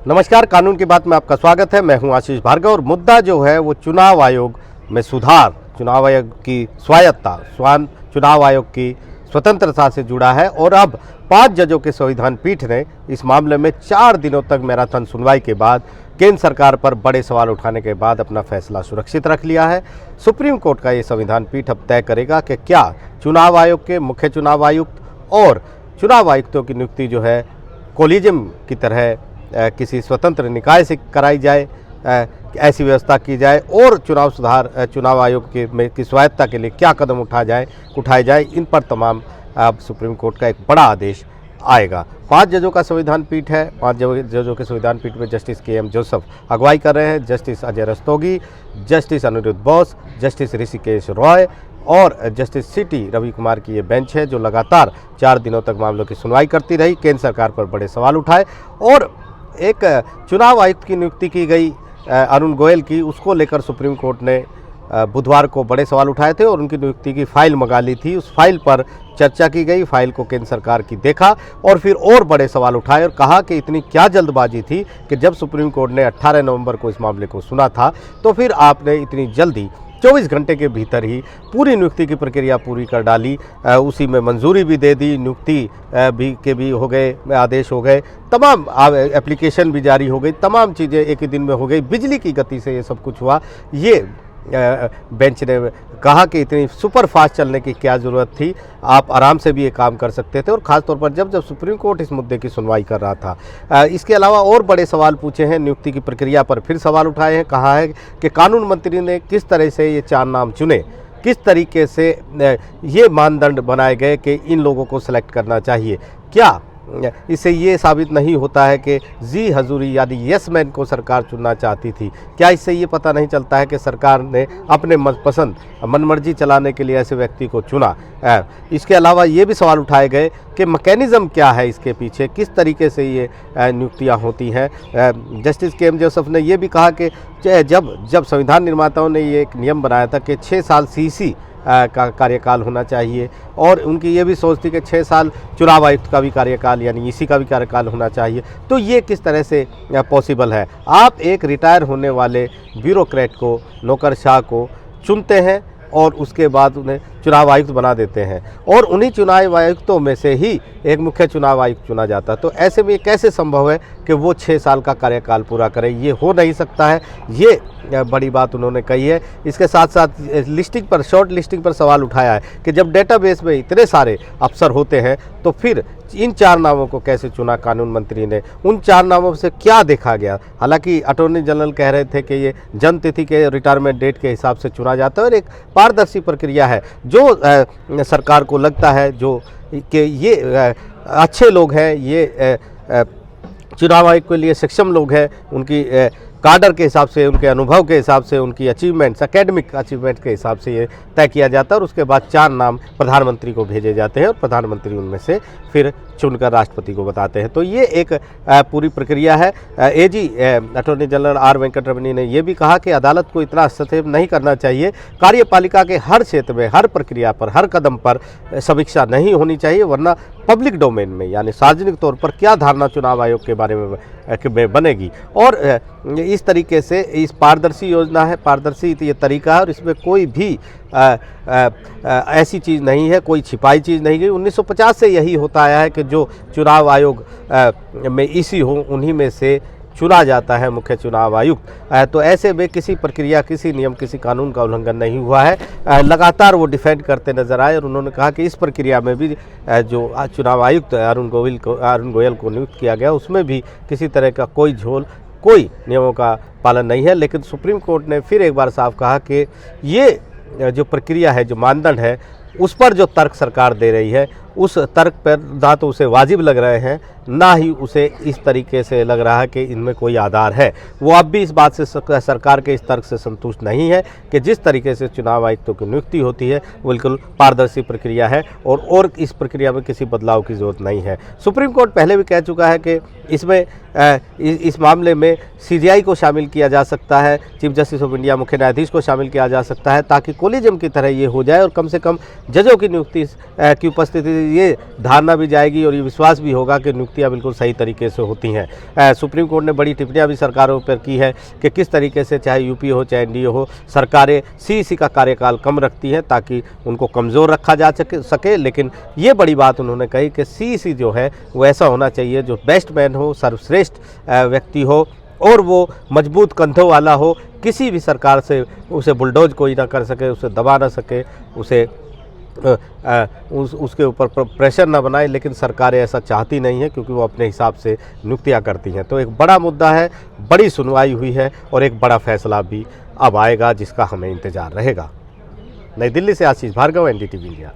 नमस्कार, कानून की बात में आपका स्वागत है। मैं हूं आशीष भार्गव और मुद्दा जो है वो चुनाव आयोग में सुधार, चुनाव आयोग की स्वायत्तता, चुनाव आयोग की स्वतंत्रता से जुड़ा है। और अब 5 जजों के संविधान पीठ ने इस मामले में 4 दिनों तक मैराथन सुनवाई के बाद केंद्र सरकार पर बड़े सवाल उठाने के बाद अपना फैसला सुरक्षित रख लिया है। सुप्रीम कोर्ट का ये संविधान पीठ अब तय करेगा कि क्या चुनाव आयोग के मुख्य चुनाव आयुक्त और चुनाव आयुक्तों की नियुक्ति जो है कोलिजियम की तरह किसी स्वतंत्र निकाय से कराई जाए, ऐसी व्यवस्था की जाए, और चुनाव आयोग की स्वायत्तता के लिए क्या कदम उठाए जाए, इन पर तमाम अब सुप्रीम कोर्ट का एक बड़ा आदेश आएगा। 5 जजों का संविधान पीठ है। 5 जजों के संविधान पीठ में जस्टिस के.एम. जोसेफ अगुवाई कर रहे हैं, justice Ajay Rastogi, justice Aniruddha Bose, justice Rishikesh Roy और जस्टिस सी.टी. रवि कुमार की ये बेंच है जो लगातार 4 दिनों तक मामलों की सुनवाई करती रही, केंद्र सरकार पर बड़े सवाल उठाए। और एक चुनाव आयुक्त की नियुक्ति की गई अरुण गोयल की, उसको लेकर सुप्रीम कोर्ट ने बुधवार को बड़े सवाल उठाए थे और उनकी नियुक्ति की फाइल मंगा ली थी। उस फाइल पर चर्चा की गई, फाइल को केंद्र सरकार की देखा और फिर और बड़े सवाल उठाए और कहा कि इतनी क्या जल्दबाजी थी कि जब सुप्रीम कोर्ट ने 18 नवंबर को इस मामले को सुना था तो फिर आपने इतनी जल्दी 24 घंटे के भीतर ही पूरी नियुक्ति की प्रक्रिया पूरी कर डाली, उसी में मंजूरी भी दे दी, नियुक्ति भी हो गए, आदेश हो गए, तमाम एप्लीकेशन भी जारी हो गई, तमाम चीज़ें एक ही दिन में हो गई। बिजली की गति से ये सब कुछ हुआ। ये बेंच ने कहा कि इतनी सुपर फास्ट चलने की क्या ज़रूरत थी, आप आराम से भी ये काम कर सकते थे, और ख़ासतौर पर जब सुप्रीम कोर्ट इस मुद्दे की सुनवाई कर रहा था। इसके अलावा और बड़े सवाल पूछे हैं, नियुक्ति की प्रक्रिया पर फिर सवाल उठाए हैं। कहा है कि कानून मंत्री ने किस तरह से ये 4 नाम चुने, किस तरीके से ये मानदंड बनाए गए कि इन लोगों को सिलेक्ट करना चाहिए। क्या इससे ये साबित नहीं होता है कि जी हजूरी यानी यस मैन को सरकार चुनना चाहती थी? क्या इससे ये पता नहीं चलता है कि सरकार ने अपने मनपसंद मनमर्जी चलाने के लिए ऐसे व्यक्ति को चुना? इसके अलावा ये भी सवाल उठाए गए कि मैकेनिज़्म क्या है इसके पीछे, किस तरीके से ये नियुक्तियाँ होती हैं। Justice KM. जोसेफ ने ये भी कहा कि जब संविधान निर्माताओं ने ये एक नियम बनाया था कि 6 साल सीसी का कार्यकाल होना चाहिए, और उनकी ये भी सोच थी कि 6 साल चुनाव आयुक्त का भी कार्यकाल यानी इसी का भी कार्यकाल होना चाहिए, तो ये किस तरह से पॉसिबल है? आप एक रिटायर होने वाले ब्यूरोक्रेट को, नौकरशाह को चुनते हैं और उसके बाद उन्हें चुनाव आयुक्त बना देते हैं, और उन्हीं चुनाव आयुक्तों में से ही एक मुख्य चुनाव आयुक्त चुना जाता है। तो ऐसे में ये कैसे संभव है कि वो 6 साल का कार्यकाल पूरा करे? ये हो नहीं सकता है। ये बड़ी बात उन्होंने कही है। इसके साथ साथ शॉर्ट लिस्टिंग पर सवाल उठाया है कि जब डेटाबेस में इतने सारे अफसर होते हैं तो फिर इन 4 नामों को कैसे चुना कानून मंत्री ने? उन 4 नामों से क्या देखा गया? हालांकि अटॉर्नी जनरल कह रहे थे कि ये जन्म तिथि के रिटायरमेंट डेट के हिसाब से चुना जाता है और एक पारदर्शी प्रक्रिया है। जो सरकार को लगता है कि ये अच्छे लोग हैं, ये चुनाव आयोग के लिए सक्षम लोग हैं, उनकी काडर के हिसाब से, उनके अनुभव के हिसाब से, उनकी अचीवमेंट्स, एकेडमिक अचीवमेंट के हिसाब से ये तय किया जाता है, और उसके बाद 4 नाम प्रधानमंत्री को भेजे जाते हैं और प्रधानमंत्री उनमें से फिर चुनकर राष्ट्रपति को बताते हैं। तो ये एक पूरी प्रक्रिया है। एजी अटॉर्नी जनरल आर वेंकट रमनी ने यह भी कहा कि अदालत को इतना हस्तक्षेप नहीं करना चाहिए, कार्यपालिका के हर क्षेत्र में, हर प्रक्रिया पर, हर कदम पर समीक्षा नहीं होनी चाहिए, वरना पब्लिक डोमेन में यानी सार्वजनिक तौर पर क्या धारणा चुनाव आयोग के बारे में बनेगी। और इस तरीके से इस पारदर्शी योजना है, पारदर्शी ये तरीका है, और इसमें कोई भी ऐसी चीज़ नहीं है, कोई छिपाई चीज़ नहीं गई। 1950 से यही होता आया है कि जो चुनाव आयोग में इसी हो उन्हीं में से चुना जाता है मुख्य चुनाव आयुक्त। तो ऐसे में किसी प्रक्रिया, किसी नियम, किसी कानून का उल्लंघन नहीं हुआ है। लगातार वो डिफेंड करते नजर आए, और उन्होंने कहा कि इस प्रक्रिया में भी जो चुनाव आयुक्त अरुण गोयल को नियुक्त किया गया, उसमें भी किसी तरह का कोई नियमों का पालन नहीं है। लेकिन सुप्रीम कोर्ट ने फिर एक बार साफ कहा कि ये जो प्रक्रिया है, जो मानदंड है, उस पर जो तर्क सरकार दे रही है, उस तर्क पर ना तो उसे वाजिब लग रहे हैं, ना ही उसे इस तरीके से लग रहा है कि इनमें कोई आधार है। वो अब भी इस बात से सरकार के इस तर्क से संतुष्ट नहीं है कि जिस तरीके से चुनाव आयुक्तों की नियुक्ति होती है वो बिल्कुल पारदर्शी प्रक्रिया है, और इस प्रक्रिया में किसी बदलाव की ज़रूरत नहीं है। सुप्रीम कोर्ट पहले भी कह चुका है कि इसमें इस मामले में CJI को शामिल किया जा सकता है, चीफ जस्टिस ऑफ इंडिया, मुख्य न्यायाधीश को शामिल किया जा सकता है, ताकि कोलिजियम की तरह ये हो जाए और कम से कम जजों की नियुक्ति की उपस्थिति ये धारणा भी जाएगी और ये विश्वास भी होगा कि नियुक्तियां बिल्कुल सही तरीके से होती हैं। सुप्रीम कोर्ट ने बड़ी टिप्पणियां भी सरकारों पर की है कि किस तरीके से चाहे यूपी हो चाहे एनडीए हो, सरकारें सीईसी का कार्यकाल कम रखती हैं ताकि उनको कमज़ोर रखा जा सके। लेकिन ये बड़ी बात उन्होंने कही कि सीईसी जो है वो ऐसा होना चाहिए जो बेस्ट मैन हो, सर्वश्रेष्ठ व्यक्ति हो और वो मजबूत कंधों वाला हो, किसी भी सरकार से उसे बुलडोज कोई ना कर सके, उसे दबा ना सके, उसे उसके ऊपर प्रेशर ना बनाए। लेकिन सरकारें ऐसा चाहती नहीं है क्योंकि वो अपने हिसाब से नियुक्तियां करती हैं। तो एक बड़ा मुद्दा है, बड़ी सुनवाई हुई है और एक बड़ा फैसला भी अब आएगा जिसका हमें इंतज़ार रहेगा। नई दिल्ली से आशीष भार्गव, एनडीटीवी इंडिया।